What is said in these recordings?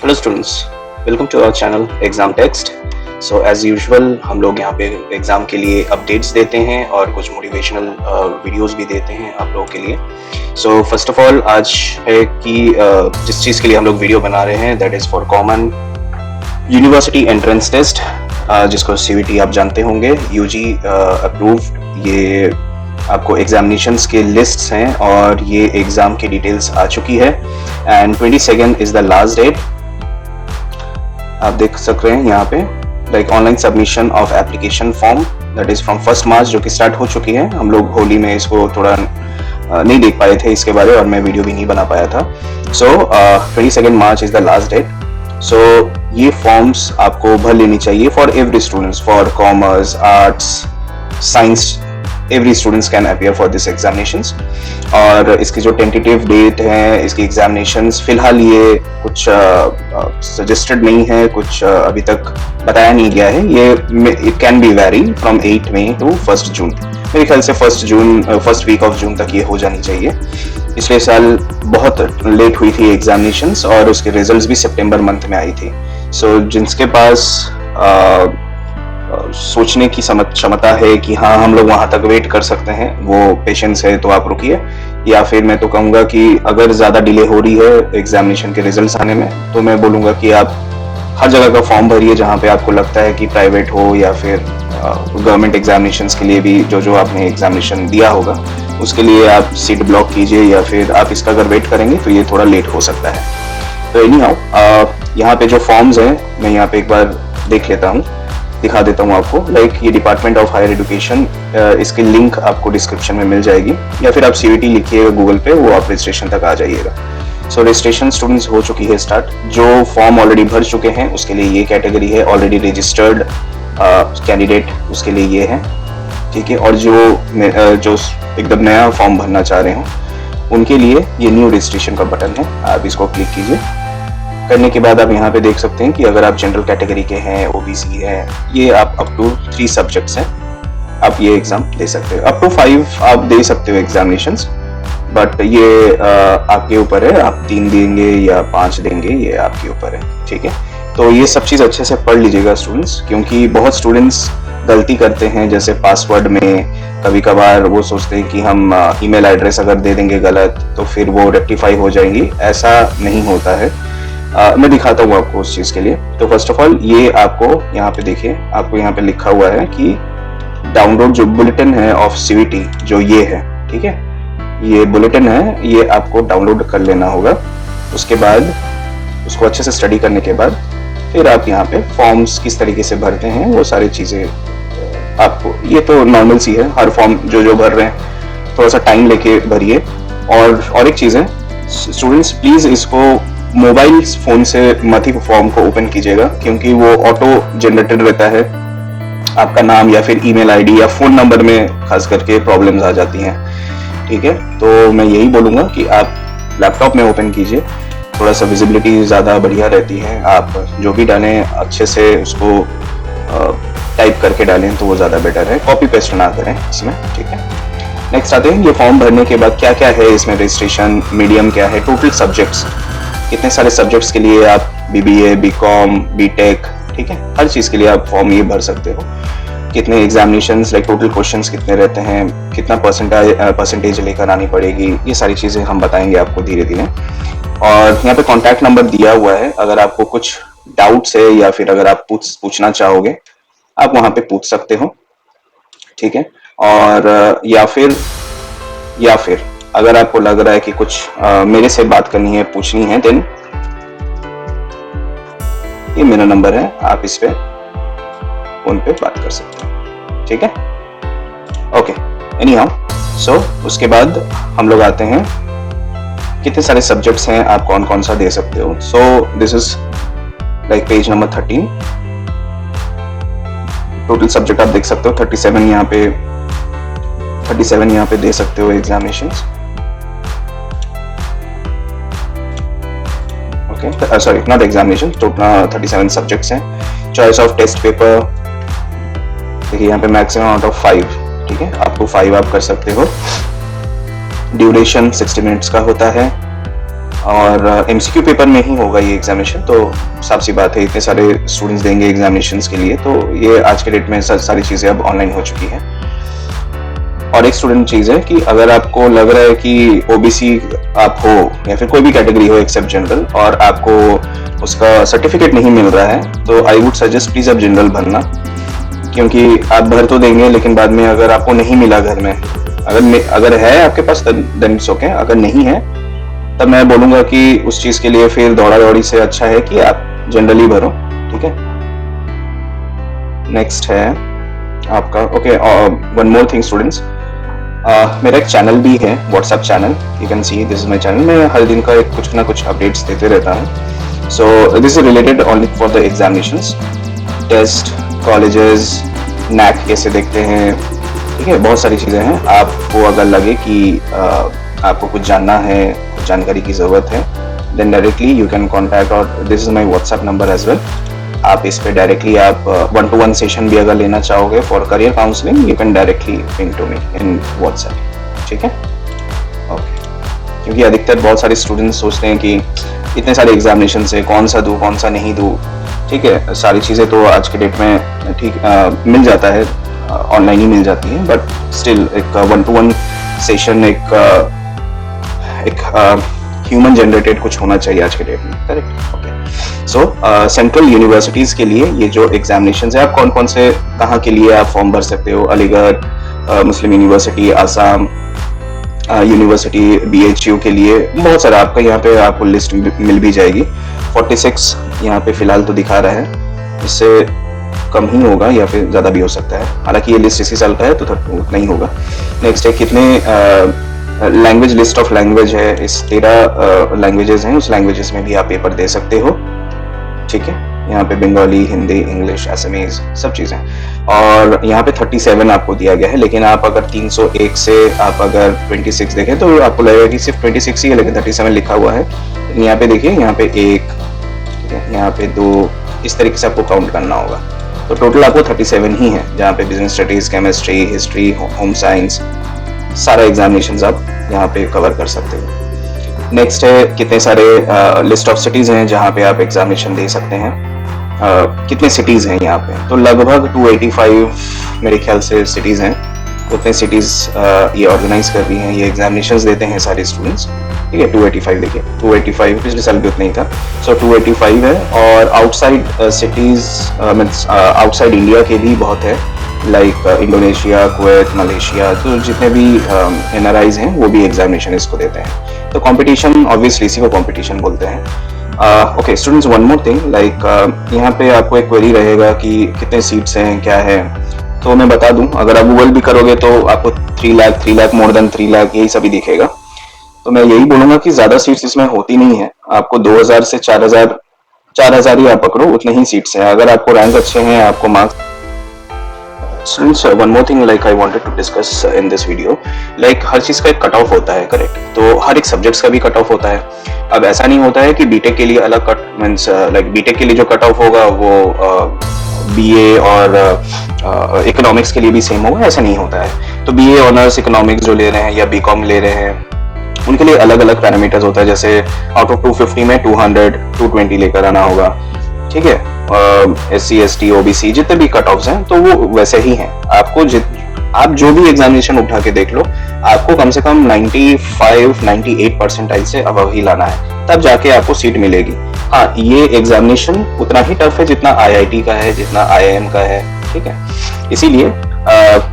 Hello students, welcome to our channel exam text. So as usual हम लोग यहाँ पे एग्ज़ाम के लिए अपडेट्स देते हैं और कुछ मोटिवेशनल वीडियोस भी देते हैं आप लोगों के लिए। सो फर्स्ट ऑफ ऑल आज है कि जिस चीज़ के लिए हम लोग वीडियो बना रहे हैं that is for common university entrance test, जिसको CVT आप जानते होंगे, यूजी अप्रूव्ड। ये आपको एग्जामिनेशंस के लिस्ट्स हैं और ये एग्ज़ाम की डिटेल्स आ चुकी है and 22 is the last date. आप देख सक रहे हैं यहाँ पे like online submission of application form that is from 1 March, जो कि स्टार्ट हो चुकी है। हम लोग होली में इसको थोड़ा नहीं देख पाए थे इसके बारे, और मैं वीडियो भी नहीं बना पाया था। सो 22 मार्च इज़ द लास्ट डेट। सो ये फॉर्म्स आपको भर लेनी चाहिए for every students, for commerce, arts, science, every students can appear for this examinations. और इसकी जो टेंटेटिव डेट है इसकी एग्जामिनेशंस, फिलहाल ये कुछ सजेस्टेड नहीं है, कुछ अभी तक बताया नहीं गया है। ये it can be very from 8 May to 1 June. मेरे ख्याल से फर्स्ट वीक ऑफ जून तक ये हो जानी चाहिए। पिछले साल बहुत लेट हुई थी एग्जामिनेशंस और उसके रिजल्ट्स भी सितंबर मंथ में आई थी। सो जिनके पास सोचने की क्षमता है कि हाँ हम लोग वहां तक वेट कर सकते हैं, वो पेशेंस है, तो आप रुकिए। या फिर मैं तो कहूँगा कि अगर ज़्यादा डिले हो रही है एग्जामिनेशन के रिजल्ट्स आने में, तो मैं बोलूँगा कि आप हर जगह का फॉर्म भरिए जहाँ पे आपको लगता है कि प्राइवेट हो या फिर गवर्नमेंट एग्जामिनेशंस के लिए भी जो आपने एग्जामिनेशन दिया होगा उसके लिए आप सीट ब्लॉक कीजिए, या फिर आप इसका अगर वेट करेंगे तो ये थोड़ा लेट हो सकता है। तो एनी हाउ यहाँ पे जो फॉर्म्स हैं मैं यहाँ पे एक बार देख लेता हूँ, दिखा देता हूँ आपको। लाइक ये डिपार्टमेंट ऑफ हायर एजुकेशन, इसकी लिंक आपको डिस्क्रिप्शन में मिल जाएगी, या फिर आप CVT लिखिएगा गूगल पे, वो आप रजिस्ट्रेशन तक आ जाइएगा। सो रजिस्ट्रेशन स्टूडेंट्स हो चुकी है स्टार्ट। जो फॉर्म ऑलरेडी भर चुके हैं उसके लिए ये कैटेगरी है, ऑलरेडी रजिस्टर्ड कैंडिडेट उसके लिए ये है, ठीक है। और जो एकदम नया फॉर्म भरना चाह रहे हो उनके लिए ये न्यू रजिस्ट्रेशन का बटन है, आप इसको क्लिक कीजिए। करने के बाद आप यहाँ पे देख सकते हैं कि अगर आप जनरल कैटेगरी के हैं, OBC हैं, ये आप अप टू 3 सब्जेक्ट्स हैं, आप ये एग्जाम दे सकते हो। अप टू 5 आप दे सकते हो एग्जामिनेशंस, बट ये आपके ऊपर है, आप 3 देंगे या 5 देंगे, ये आपके ऊपर है, ठीक है। तो ये सब चीज़ अच्छे से पढ़ लीजिएगा स्टूडेंट्स, क्योंकि बहुत स्टूडेंट्स गलती करते हैं, जैसे पासवर्ड में कभी कभार वो सोचते हैं कि हम ईमेल एड्रेस अगर दे देंगे गलत तो फिर वो रेक्टिफाई हो जाएंगी। ऐसा नहीं होता है। मैं दिखाता हूँ आपको उस चीज़ के लिए। तो फर्स्ट ऑफ ऑल ये आपको यहाँ पे देखिए, आपको यहाँ पे लिखा हुआ है कि डाउनलोड जो बुलेटिन है ऑफ CVT, जो ये है, ठीक है, ये बुलेटिन है, ये आपको डाउनलोड कर लेना होगा। उसके बाद उसको अच्छे से स्टडी करने के बाद फिर आप यहाँ पे फॉर्म्स किस तरीके से भरते हैं वो सारी चीज़ें आपको, ये तो नॉर्मल सी है, हर फॉर्म जो भर रहे हैं थोड़ा सा टाइम लेके भरिए। और एक चीज़ है स्टूडेंट्स, प्लीज़ इसको मोबाइल फ़ोन से मत ही फॉर्म को ओपन कीजिएगा, क्योंकि वो ऑटो जनरेटेड रहता है। आपका नाम या फिर ईमेल ID या फ़ोन नंबर में खास करके प्रॉब्लम्स आ जाती हैं, ठीक है। तो मैं यही बोलूँगा कि आप लैपटॉप में ओपन कीजिए, थोड़ा सा विजिबिलिटी ज़्यादा बढ़िया रहती है। आप जो भी डालें अच्छे से उसको टाइप करके डालें तो वो ज़्यादा बेटर है, कॉपी पेस्ट ना करें इसमें, ठीक है। नेक्स्ट आते हैं, ये फॉर्म भरने के बाद क्या क्या है इसमें, रजिस्ट्रेशन, मीडियम क्या है, टोटल सब्जेक्ट्स, कितने सारे सब्जेक्ट्स के लिए आप BBA, BCom, BTech, ठीक है, हर चीज़ के लिए आप फॉर्म ये भर सकते हो। कितने एग्जामिनेशंस, लाइक टोटल क्वेश्चंस कितने रहते हैं, कितना परसेंटेज लेकर आनी पड़ेगी, ये सारी चीज़ें हम बताएंगे आपको धीरे धीरे। और यहाँ पे कॉन्टैक्ट नंबर दिया हुआ है, अगर आपको कुछ डाउट्स है या फिर अगर आप पूछना चाहोगे आप वहाँ पे पूछ सकते हो, ठीक है। और या फिर अगर आपको लग रहा है कि कुछ मेरे से बात करनी है, पूछनी है, देन ये मेरा नंबर है, आप इस पे फोन पे बात कर सकते हैं, ठीक है। ओके, एनी हाउ, सो उसके बाद हम लोग आते हैं कितने सारे सब्जेक्ट्स हैं, आप कौन कौन सा दे सकते हो। सो this is like page number 13, total subject आप देख सकते हो 37 यहाँ पे दे सकते हो examinations. Okay, sorry not examination, total 37 subjects हैं। चॉइस ऑफ टेस्ट पेपर देखिए यहाँ पे मैक्सिमम आउट ऑफ 5, ठीक है, अप टू 5 आप कर सकते हो। ड्यूरेशन 60 मिनट्स का होता है। और एमसीक्यू पेपर में ही होगा ये एग्जामिनेशन। तो साफ सी बात है, इतने सारे स्टूडेंट्स देंगे एग्जामिनेशंस के लिए, तो ये आज के डेट में सारी चीज़ें अब ऑनलाइन हो चुकी हैं। और एक स्टूडेंट चीज़ है कि अगर आपको लग रहा है कि ओबीसी आप हो या फिर कोई भी कैटेगरी हो एक्सेप्ट जनरल और आपको उसका सर्टिफिकेट नहीं मिल रहा है, तो आई वुड सजेस्ट प्लीज़ आप जनरल भरना, क्योंकि आप भर तो देंगे लेकिन बाद में अगर आपको नहीं मिला घर में, अगर है आपके पास देन इट्स ओके, अगर नहीं है तब मैं बोलूँगा कि उस चीज़ के लिए फिर दौड़ा दौड़ी से अच्छा है कि आप जनरली भरो, ठीक है। नेक्स्ट है आपका okay, one more thing students, मेरा एक चैनल भी है, WhatsApp channel, you can see this is my channel. मैं हर दिन का कुछ ना कुछ अपडेट्स देते रहता हूँ। So this is related only for the examinations, test, colleges, NAAC कैसे देखते हैं, ठीक है, बहुत सारी चीज़ें हैं। आपको अगर लगे कि आपको कुछ जानना है, कुछ जानकारी की ज़रूरत है, then directly you can contact, और this is my WhatsApp number as well. आप इस पे डायरेक्टली आप 1-to-1 सेशन भी अगर लेना चाहोगे for career counselling, you can directly ping to me in WhatsApp, ठीक है, ओके। क्योंकि अधिकतर बहुत सारे स्टूडेंट्स सोचते हैं कि इतने सारे एग्जामिनेशन से कौन सा दूँ कौन सा नहीं दूँ, ठीक है, सारी चीज़ें तो आज के डेट में ठीक मिल जाता है, ऑनलाइन ही मिल जाती है, बट स्टिल एक 1-to-1 सेशन एक ह्यूमन जनरेटेड कुछ होना चाहिए आज के डेट में, करेक्ट, ओके। सो सेंट्रल यूनिवर्सिटीज के लिए ये जो एग्जामिनेशन है, आप कौन कौन से कहाँ के लिए आप फॉर्म भर सकते हो, अलीगढ़ मुस्लिम यूनिवर्सिटी, आसाम यूनिवर्सिटी, BHU के लिए बहुत सारा आपका यहाँ पे आपको लिस्ट मिल भी जाएगी। 46 यहाँ पे फिलहाल तो दिखा रहा है, इससे कम ही होगा या फिर ज़्यादा भी हो सकता है, हालांकि ये लिस्ट इसी साल का है तो उतना ही होगा। नेक्स्ट है कितने लैंग्वेज, लिस्ट ऑफ लैंग्वेज है, इस 13 लैंग्वेजेस हैं, उस लैंग्वेजेस में भी आप पेपर दे सकते हो, ठीक है। यहाँ पे बंगाली, हिंदी, इंग्लिश, असमीज सब चीज़ें, और यहाँ पे 37 आपको दिया गया है, लेकिन आप अगर 301 से आप अगर 26 देखें तो आपको लगेगा कि सिर्फ 26 ही है, लेकिन 37 लिखा हुआ है। यहाँ पे देखिए, यहाँ पे 1, यहाँ पे 2, इस तरीके से आपको काउंट करना होगा, तो टोटल आपको 37 ही है, जहाँ पे business studies, chemistry, history, home science, सारा एग्जामिनेशंस आप यहाँ पे कवर कर सकते हो। नेक्स्ट है कितने सारे लिस्ट ऑफ सिटीज हैं जहाँ पे आप एग्जामिनेशन दे सकते हैं, कितने सिटीज हैं यहाँ पे, तो लगभग 285 मेरे ख्याल से सिटीज हैं, उतने सिटीज ये ऑर्गेनाइज कर रही हैं, ये एग्जामिनेशंस देते हैं सारे स्टूडेंट्स, ठीक है। 285 देखिए, 285 पिछले साल भी उतना ही था, सो 285 है। और outside cities means outside India के भी बहुत है, लाइक इंडोनेशिया, कुवैत, मलेशिया, तो जितने भी NRIs हैं वो भी एग्जामिनेशन इसको देते हैं। तो कंपटीशन ऑब्वियसली इसी को कंपटीशन बोलते हैं। Okay students, one more thing, like यहाँ पे आपको एक क्वेरी रहेगा कि कितने सीट्स हैं, क्या है, तो मैं बता दूं, अगर आप गूगल भी करोगे तो आपको 3 लाख, मोर देन 3 लाख, यही सभी दिखेगा। तो मैं यही बोलूंगा कि ज्यादा सीट्स इसमें होती नहीं है, आपको 2000 से 4000 ही आप पकड़ो, उतने ही सीट्स हैं। अगर आपको रैंक अच्छे हैं, आपको marks. Students, one more thing like I wanted to discuss in this video, like हर चीज़ का एक कट ऑफ होता है, करेक्ट, तो हर एक सब्जेक्ट्स का भी कट ऑफ होता है। अब ऐसा नहीं होता है कि बीटेक के लिए अलग कट मीन्स लाइक बीटेक के लिए जो कट ऑफ होगा वो BA और इकोनॉमिक्स के लिए भी सेम होगा, ऐसा नहीं होता है। तो BA ऑनर्स इकोनॉमिक्स जो ले रहे हैं या BCom ले रहे हैं, उनके लिए अलग अलग पैरामीटर्स होता है, जैसे आउट ऑफ 250 में 200, 220 लेकर आना होगा, ठीक है। SC, ST, OBC जितने भी कट ऑफ्स हैं तो वो वैसे ही हैं। आप जो भी एग्जामिनेशन उठा के देख लो, आपको कम से कम 95-98 परसेंटाइल से अबव ही लाना है, तब जाके आपको सीट मिलेगी। हाँ, ये एग्जामिनेशन उतना ही टफ है जितना IIT का है, जितना IIM का है, ठीक है। इसीलिए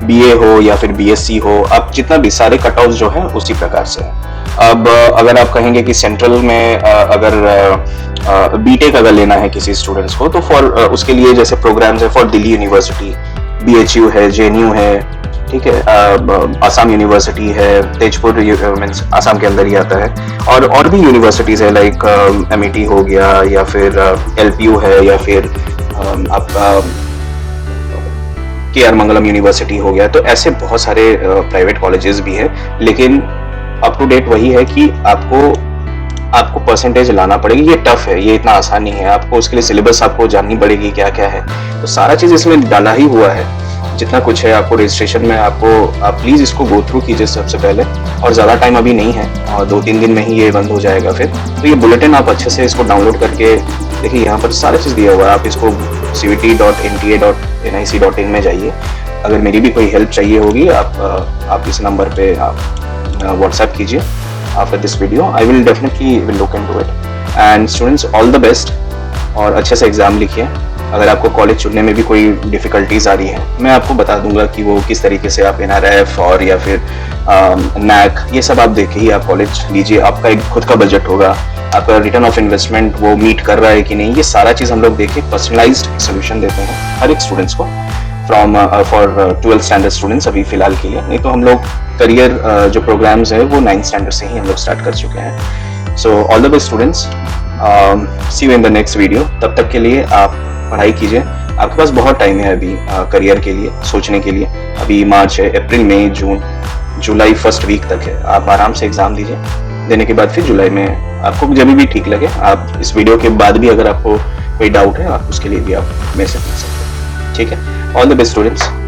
BA हो या फिर BSc हो, आप जितना भी सारे कट ऑफ्स जो है उसी प्रकार से है। अब अगर आप कहेंगे कि सेंट्रल में अगर बीटेक अगर लेना है किसी स्टूडेंट्स को, तो फॉर उसके लिए जैसे प्रोग्राम्स है फॉर दिल्ली यूनिवर्सिटी, BHU है, JNU है, ठीक है, आसाम यूनिवर्सिटी है, तेजपुर मीन्स आसाम के अंदर ही आता है, और भी यूनिवर्सिटीज है लाइक MET हो गया, या फिर LPU है, या फिर आपका KR मंगलम यूनिवर्सिटी हो गया। तो ऐसे बहुत सारे प्राइवेट कॉलेजेस भी है, लेकिन अप टू डेट वही है कि आपको परसेंटेज लाना पड़ेगी। ये टफ है, ये इतना आसान नहीं है, आपको उसके लिए सिलेबस आपको जाननी पड़ेगी क्या क्या है, तो सारा चीज इसमें डाला ही हुआ है। जितना कुछ है आपको रजिस्ट्रेशन में, आप प्लीज़ इसको गो थ्रू कीजिए सबसे पहले, और ज़्यादा टाइम अभी नहीं है और 2-3 दिन में ही ये बंद हो जाएगा फिर। तो ये बुलेटिन आप अच्छे से इसको डाउनलोड करके देखिए, यहाँ पर सारा चीज़ दिया हुआ है, आप इसको cvt.nta.nic.in में जाइए। अगर मेरी भी कोई हेल्प चाहिए होगी, आप इस नंबर पे आप व्हाट्सएप कीजिए after this video, I will definitely will look into it. And students, all the best, और अच्छे से एग्ज़ाम लिखिए। अगर आपको कॉलेज चुनने में भी कोई डिफ़िकल्टीज़ आ रही है, मैं आपको बता दूंगा कि वो किस तरीके से आप NRF और या फिर NAC, ये सब आप देख के ही आप कॉलेज लीजिए। आपका एक खुद का बजट होगा, आपका रिटर्न ऑफ इन्वेस्टमेंट वो मीट कर रहा है कि नहीं, ये सारा चीज़ हम लोग देख के पर्सनलाइज्ड सोल्यूशन देते हैं हर एक स्टूडेंट्स को, from for 12th standard students अभी फ़िलहाल के लिए। नहीं तो हम लोग करियर जो प्रोग्राम्स है वो 9th स्टैंडर्ड से ही हम लोग स्टार्ट कर चुके हैं। So all the best students, see you in the next video. तब तक के लिए आप पढ़ाई कीजिए, आपके पास बहुत टाइम है अभी करियर के लिए सोचने के लिए। अभी मार्च है, अप्रैल, मई, जून, जुलाई फर्स्ट वीक तक है, आप आराम से एग्ज़ाम दीजिए। देने के बाद फिर जुलाई में आपको जब भी ठीक लगे, आप इस वीडियो के बाद भी अगर आपको कोई डाउट है, आप उसके लिए भी आप मेरे से पूछ सकते हैं। ठीक है, ऑल द बेस्ट स्टूडेंट्स।